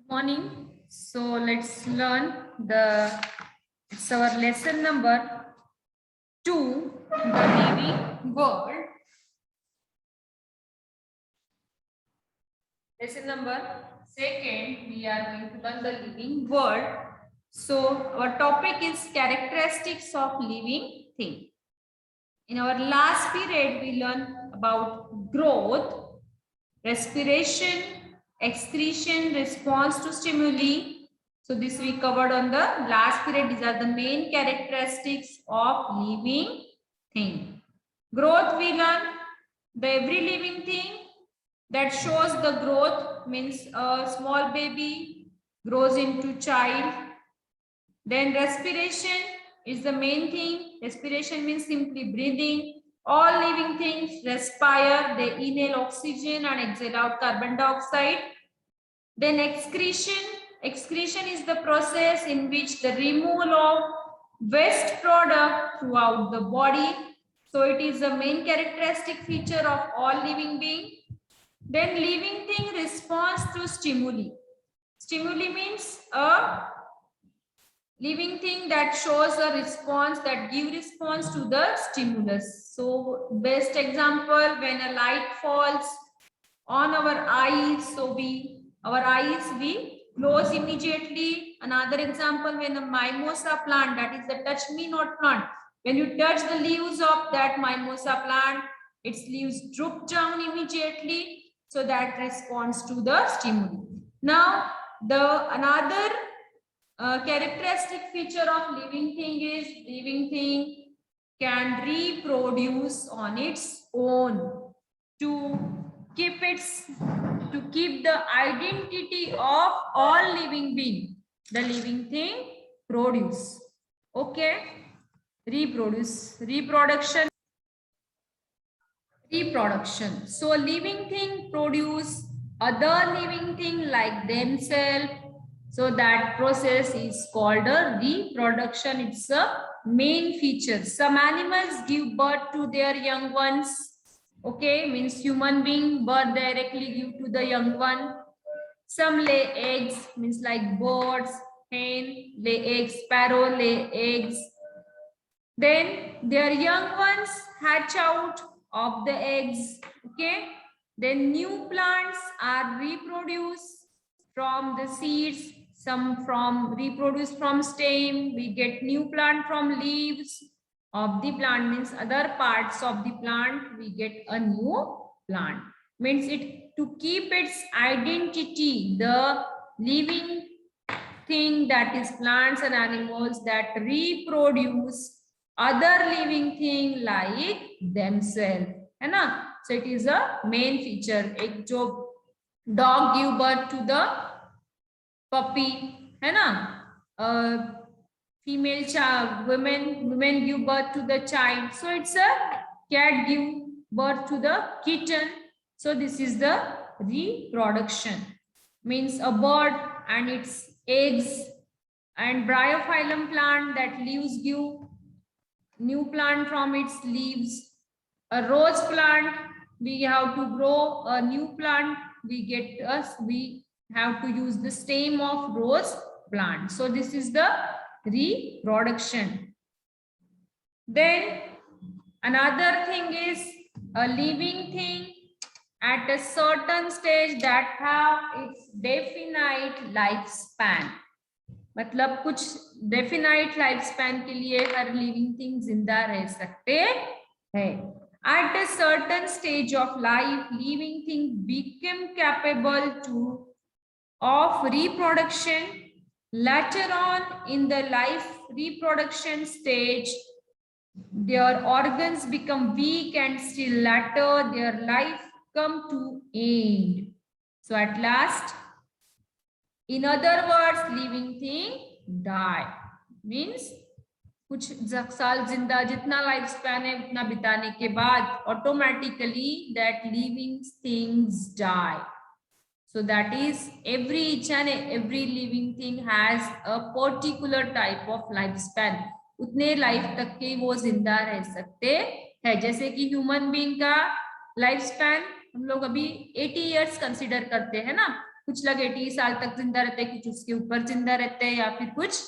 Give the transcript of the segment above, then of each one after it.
Morning. So let's learn it's our lesson number 2, the living world. Lesson number 2, we are going to learn the living world. So our topic is characteristics of living thing. In our last period, we learned about growth, respiration, excretion, response to stimuli. So this we covered on the last period. These are the main characteristics of living thing. Growth we learn, the every living thing that shows the growth means a small baby grows into child. Then respiration is the main thing. Respiration means simply breathing. All living things respire, they inhale oxygen and exhale out carbon dioxide. Then excretion. Excretion is the process in which the removal of waste product throughout the body. So it is the main characteristic feature of all living being. Then living thing responds to stimuli. Stimuli means a living thing that shows a response, that give response to the stimulus. So best example, when a light falls on our eyes, so we close immediately. Another example, when a mimosa plant, that is the touch me not plant, when you touch the leaves of that mimosa plant, its leaves droop down immediately, so that responds to the stimuli. Now another characteristic feature of living thing is living thing can reproduce on its own to keep the identity of all living being. The living thing produce. Okay, reproduction. So a living thing produce other living thing like themselves. So that process is called a reproduction. It's a main feature. Some animals give birth to their young ones. Okay, means human being birth directly give to the young one. Some lay eggs, means like birds, hen lay eggs, sparrow lay eggs. Then their young ones hatch out of the eggs. Okay, then new plants are reproduced from the seeds. Some from reproduce from stem. We get new plant from leaves of the plant, means other parts of the plant we get a new plant. Means it to keep its identity, the living thing, that is plants and animals, that reproduce other living thing like themselves, है ना? So it is a main feature. एक जो dog give birth to the puppy, है ना? Female child, women give birth to the child. So it's a cat give birth to the kitten. So this is the reproduction. Means a bird and its eggs, and bryophyllum plant, that leaves give new plant from its leaves. A rose plant, we have to grow a new plant, we have to use the stem of rose plant. So this is the reproduction. Then another thing is a living thing at a certain stage that have its definite lifespan. मतलब कुछ definite lifespan के लिए हर living thing जिंदा रह सकते हैं. At a certain stage of life, living thing become capable of reproduction. Later on in the life reproduction stage, their organs become weak, and still later their life come to end. So at last, in other words, living thing die. Means कुछ साल जिंदा, जितना life span है उतना बिताने के बाद automatically that living things die. So that is each and every living thing has a particular type of lifespan. उतने लाइफ तक के वो जिंदा रह सकते हैं. जैसे कि ह्यूमन बीइंग का लाइफ स्पैन हम लोग अभी 80 इयर्स कंसिडर करते हैं ना, कुछ लोग 80 साल तक जिंदा रहते हैं, कुछ उसके ऊपर जिंदा रहते हैं, या फिर कुछ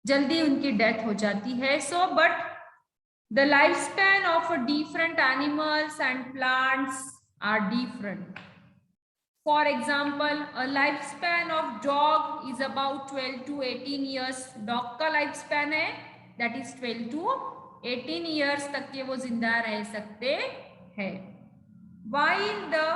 जल्दी उनकी डेथ हो जाती है. So but the life span of different animals and plants are different. For example, a lifespan of dog is about 12 to 18 years. Dog का lifespan है that is 12 to 18 years तक के वो जिंदा रह सकते हैं. While the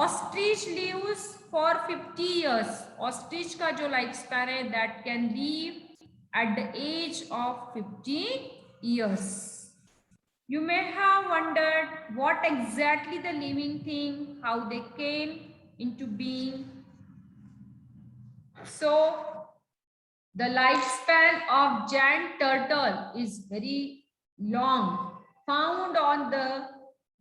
ostrich lives for 50 years. Ostrich का जो lifespan है that can live at the age of 50 years. You may have wondered what exactly the living thing, how they came into being. So the lifespan of giant turtle is very long. Found on the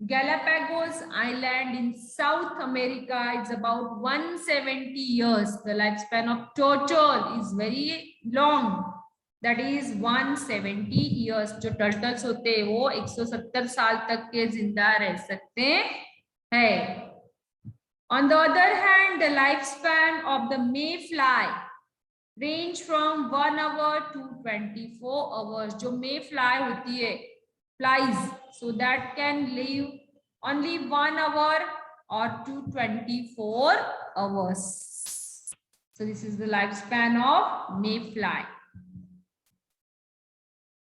Galapagos Island in South America, it's about 170 years. The lifespan of turtle is very long. That is 170 years. जो turtles होते हैं वो 170 साल तक के जिंदा रह सकते हैं. On the other hand, the lifespan of the mayfly range from 1 hour to 24 hours. जो mayfly होती है, flies, so that can live only 1 hour or to 24 hours. So this is the lifespan of mayfly.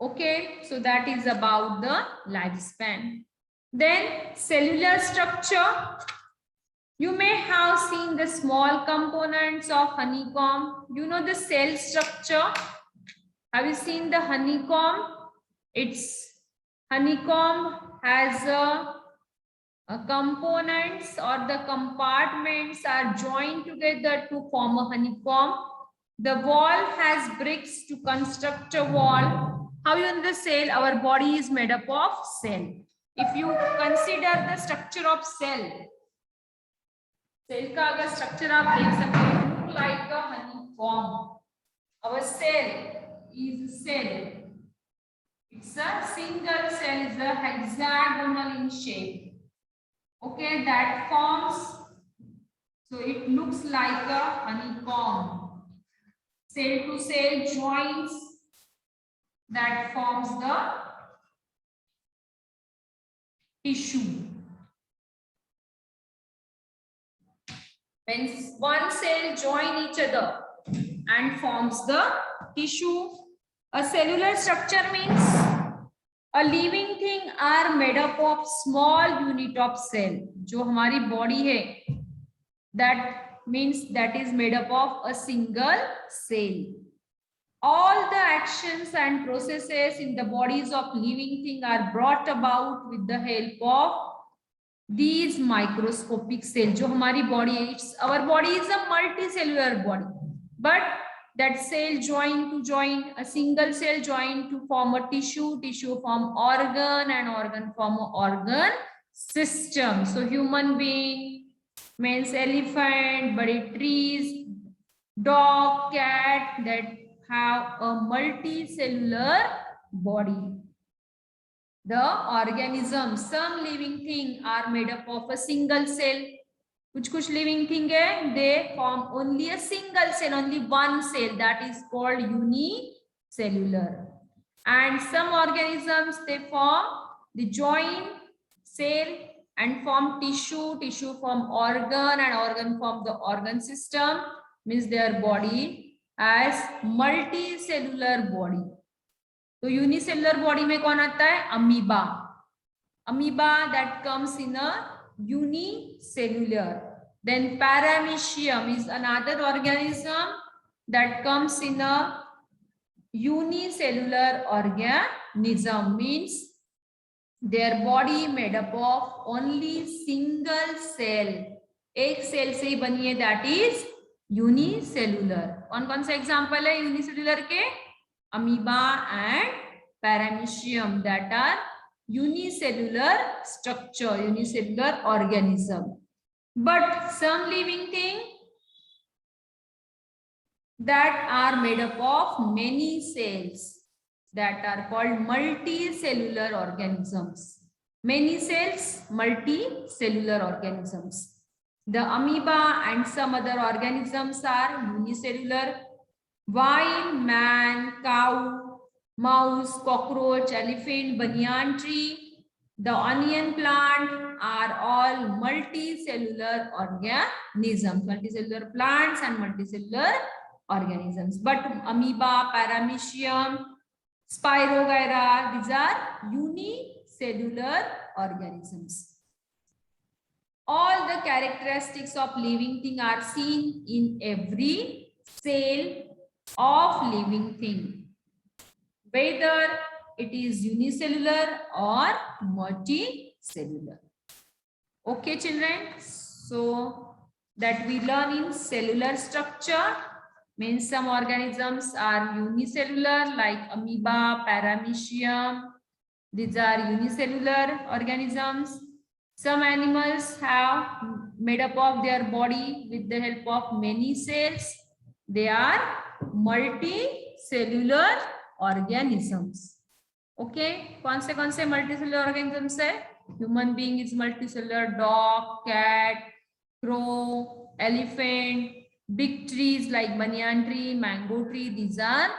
Okay, so that is about the lifespan. Then cellular structure. You may have seen the small components of honeycomb. You know the cell structure. Have you seen the honeycomb? Its honeycomb has components, or the compartments are joined together to form a honeycomb. The wall has bricks to construct a wall. How you know the cell? Our body is made up of cell. If you consider the structure of cell, cell का अगर structure आप देख सकते हैं, like a honeycomb. Our cell is cell. It's a single cell, is a hexagonal in shape. Okay, that forms. So it looks like a honeycomb. Cell to cell joins that forms the tissue. When one cell join each other and forms the tissue, a cellular structure means a living thing are made up of small unit of cell. जो हमारी body है, that means that is made up of a single cell. All the actions and processes in the bodies of living thing are brought about with the help of these microscopic cells. जो हमारी body है, our body is a multicellular body, but that cell join a single cell join to form a tissue form organ, and organ form a organ system. So human being means elephant, body trees, dog, cat, that have a multicellular body. The organism, some living thing are made up of a single cell. कुछ living thing है, they form only a single cell, only one cell, that is called unicellular. And some organisms, they join cell and form tissue form organ, and organ form the organ system, means their body as multicellular body. तो unicellular body में कौन आता है? Amoeba. Amoeba that comes in a unicellular. Then paramecium is another organism that comes in a unicellular organism, means their body made up of only single cell. एक cell से ही बनी है, that is unicellular. कौन कौन सा example है unicellular के? Amoeba and paramecium, that are unicellular structure, unicellular organism. But some living thing that are made up of many cells, that are called multicellular organisms. Many cells, multicellular organisms. The amoeba and some other organisms are unicellular, while man, cow, mouse, cockroach, elephant, banyan tree, the onion plant are all multicellular organisms, multicellular plants and multicellular organisms. But amoeba, paramecium, Spirogyra, these are unicellular organisms. All the characteristics of living thing are seen in every cell of living thing, whether it is unicellular or multicellular. Okay, children. So that we learn in cellular structure means some organisms are unicellular like amoeba, paramecium. These are unicellular organisms. Some animals have made up of their body with the help of many cells. They are multicellular organisms. Okay, कौन से multicellular organisms है? Human being is multicellular, dog, cat, crow, elephant, big trees like banyan tree, mango tree. These are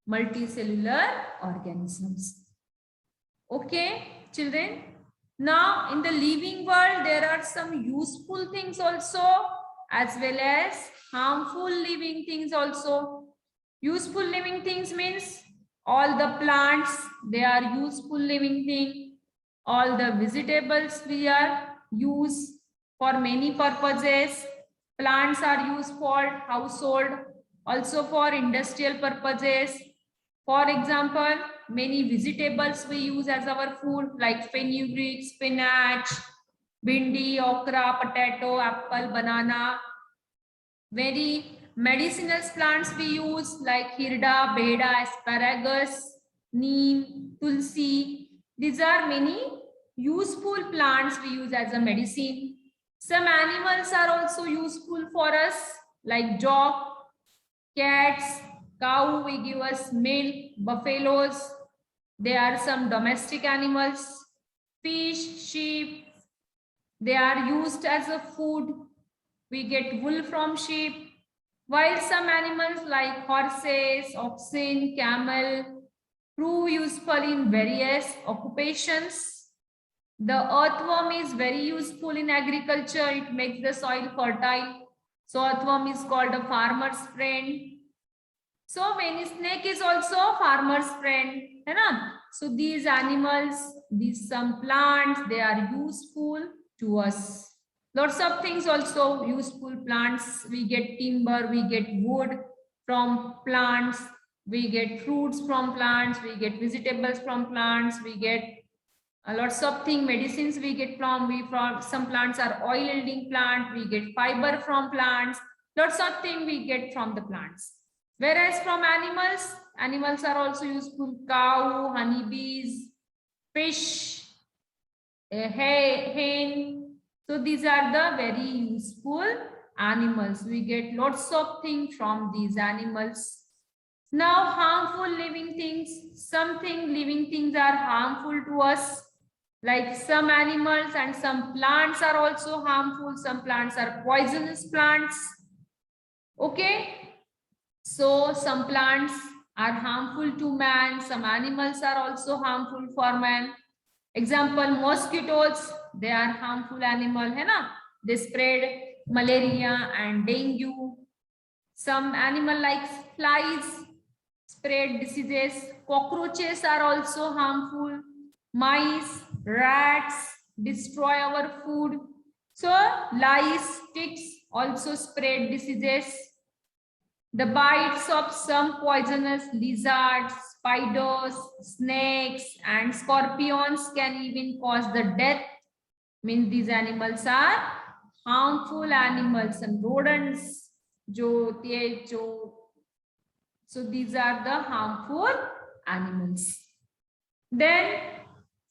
multicellular organisms. Okay, children. Now, in the living world, there are some useful things also, as well as harmful living things also. Useful living things means all the plants, they are useful living thing. All the vegetables we are used for many purposes. Plants are used for household, also for industrial purposes. For example, many vegetables we use as our food like fenugreek, spinach, bhindi, okra, potato, apple, banana. Very medicinal plants we use like hirda, beda, asparagus, neem, tulsi. These are many useful plants we use as a medicine. Some animals are also useful for us like dog, cats, cow will give us milk, buffaloes. They are some domestic animals. Fish, sheep, they are used as a food. We get wool from sheep. While some animals like horses, oxen, camel prove useful in various occupations. The earthworm is very useful in agriculture. It makes the soil fertile. So earthworm is called a farmer's friend. So many snake is also farmer's friend, है ना? So these animals, these some plants, they are useful to us. Lots of things also useful plants. We get timber, we get wood from plants, we get fruits from plants, we get vegetables from plants, we get lots of things, medicines we get from some plants are oil yielding plant, we get fiber from plants, lots of things we get from the plants. Whereas from animals, animals are also useful. Cow, honeybees, fish, hen. So these are the very useful animals. We get lots of things from these animals. Now harmful living things. Something living things are harmful to us. Like some animals and some plants are also harmful. Some plants are poisonous plants. Okay. So some plants are harmful to man. Some animals are also harmful for man. Example, mosquitoes, they are harmful animal, hai na? They spread malaria and dengue. Some animal like flies spread diseases. Cockroaches are also harmful. Mice, rats destroy our food. So lice, ticks also spread diseases. The bites of some poisonous lizards, spiders, snakes, and scorpions can even cause the death. Means these animals are harmful animals and rodents. So these are the harmful animals. Then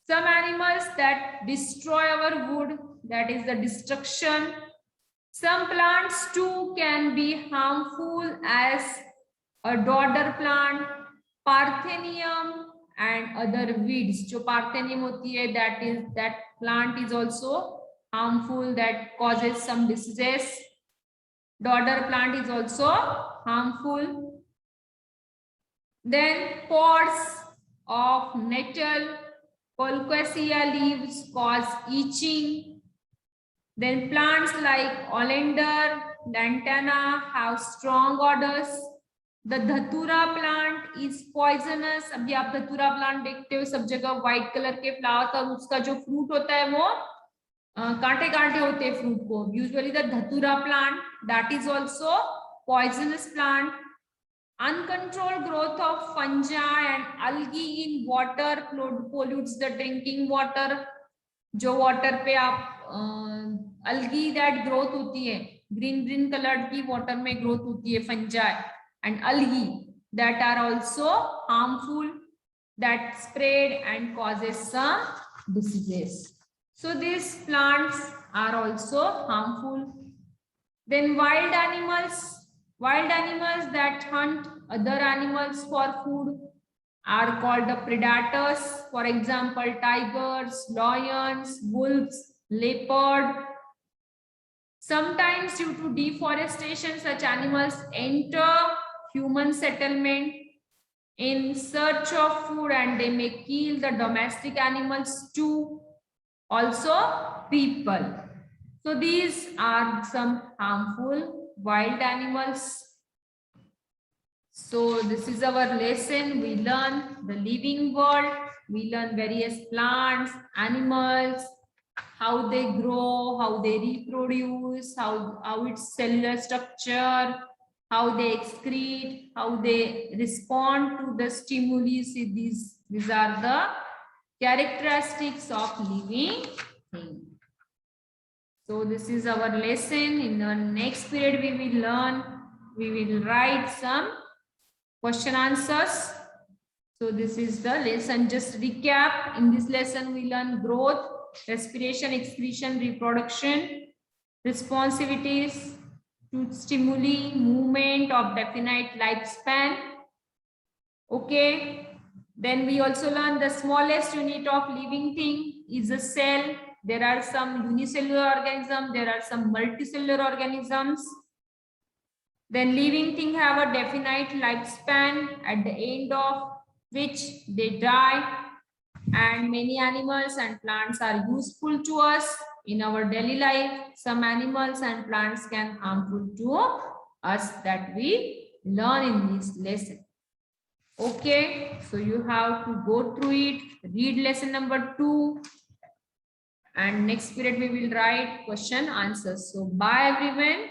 some animals that destroy our wood, that is the destruction. Some plants too can be harmful as a dodder plant, parthenium and other weeds. जो parthenium होती है, that plant is also harmful, that causes some diseases. Dodder plant is also harmful. Then pods of nettle, Colchicea leaves cause itching. Then plants like oleander, lantana have strong odors. The धतूरा plant is poisonous. अभी आप धतूरा plant देखते हो सब जगह white color के flowers और उसका जो fruit होता है वो कांटे कांटे होते हैं fruit को. Usually the धतूरा plant, that is also poisonous plant. Uncontrolled growth of fungi and algae in water pollutes the drinking water. जो water पे आप algae that growth होती है, green colored की water में growth होती है fungi and algae that are also harmful, that spread and causes some diseases. So these plants are also harmful. Then wild animals that hunt other animals for food are called the predators. For example, tigers, lions, wolves, leopard. Sometimes due to deforestation, such animals enter human settlement in search of food and they may kill the domestic animals too, also people. So these are some harmful wild animals. So this is our lesson. We learn the living world. We learn various plants, animals, how they grow, how they reproduce, how its cellular structure, how they excrete, how they respond to the stimuli. See, these are the characteristics of living thing. So this is our lesson. In the next period, we will write some question answers. So this is the lesson. Just recap. In this lesson, we learn growth, respiration, excretion, reproduction, responsivities to stimuli, movement of definite lifespan. Okay. Then we also learn the smallest unit of living thing is a cell. There are some unicellular organisms, there are some multicellular organisms. Then living things have a definite lifespan at the end of which they die. And many animals and plants are useful to us in our daily life. Some animals and plants can harmful to us that we learn in this lesson. Okay, so you have to go through it, read lesson number 2. And next period we will write question answers. So bye everyone.